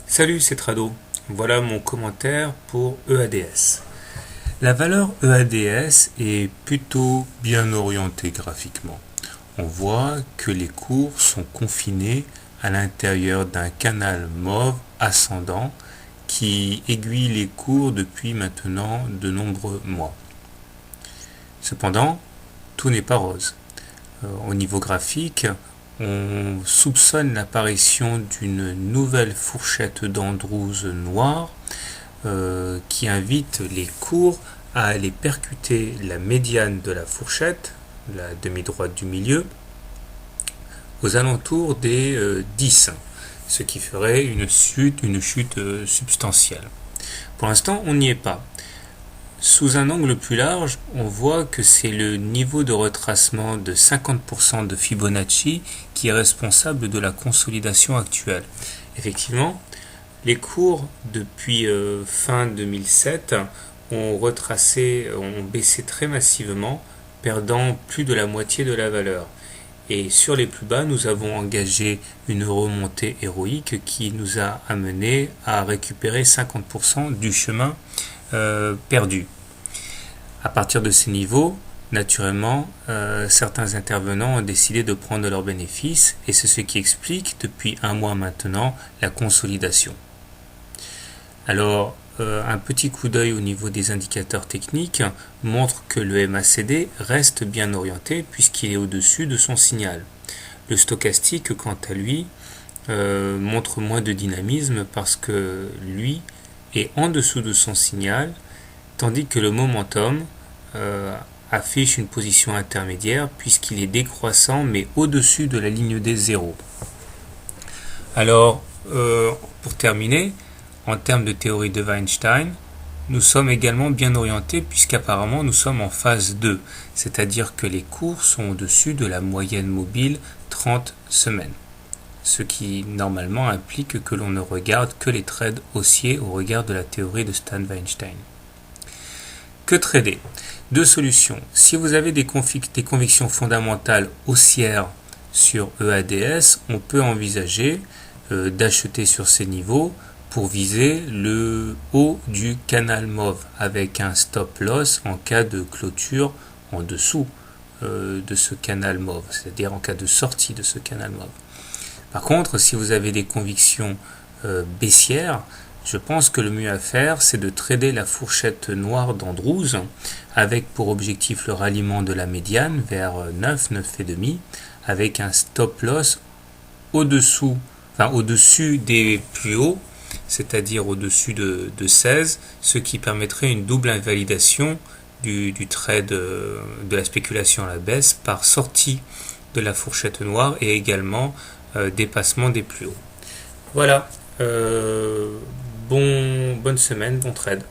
Salut, c'est Trado. Voilà mon commentaire pour EADS. La valeur EADS est plutôt bien orientée graphiquement. On voit que les cours sont confinés à l'intérieur d'un canal mauve ascendant qui aiguille les cours depuis maintenant de nombreux mois. Cependant, tout n'est pas rose. Au niveau graphique, on soupçonne l'apparition d'une nouvelle fourchette d'Andrews noire qui invite les cours à aller percuter la médiane de la fourchette, la demi-droite du milieu, aux alentours des 10, ce qui ferait une chute substantielle. Pour l'instant, on n'y est pas. Sous un angle plus large, on voit que c'est le niveau de retracement de 50% de Fibonacci qui est responsable de la consolidation actuelle. Effectivement, les cours depuis fin 2007 ont baissé très massivement, perdant plus de la moitié de la valeur. Et sur les plus bas, nous avons engagé une remontée héroïque qui nous a amené à récupérer 50% du chemin perdu. À partir de ces niveaux, naturellement, certains intervenants ont décidé de prendre leurs bénéfices et c'est ce qui explique depuis un mois maintenant la consolidation. Alors, un petit coup d'œil au niveau des indicateurs techniques montre que le MACD reste bien orienté puisqu'il est au-dessus de son signal. Le stochastique, quant à lui, montre moins de dynamisme parce que lui est en dessous de son signal, tandis que le momentum affiche une position intermédiaire puisqu'il est décroissant mais au-dessus de la ligne des zéros. Alors, pour terminer, en termes de théorie de Weinstein, nous sommes également bien orientés puisqu'apparemment nous sommes en phase 2, c'est-à-dire que les cours sont au-dessus de la moyenne mobile 30 semaines, ce qui normalement implique que l'on ne regarde que les trades haussiers au regard de la théorie de Stan Weinstein. Que trader? Deux solutions. Si vous avez des convictions fondamentales haussières sur EADS, on peut envisager d'acheter sur ces niveaux pour viser le haut du canal mauve avec un stop loss en cas de clôture en dessous de ce canal mauve, c'est-à-dire en cas de sortie de ce canal mauve. Par contre, si vous avez des convictions baissières, je pense que le mieux à faire, c'est de trader la fourchette noire d'Andrews avec pour objectif le ralliement de la médiane vers 9, 9,5 avec un stop loss au-dessus des plus hauts, c'est-à-dire au-dessus de 16, ce qui permettrait une double invalidation du trade de la spéculation à la baisse par sortie de la fourchette noire et également dépassement des plus hauts. Voilà, bonne semaine, bon trade.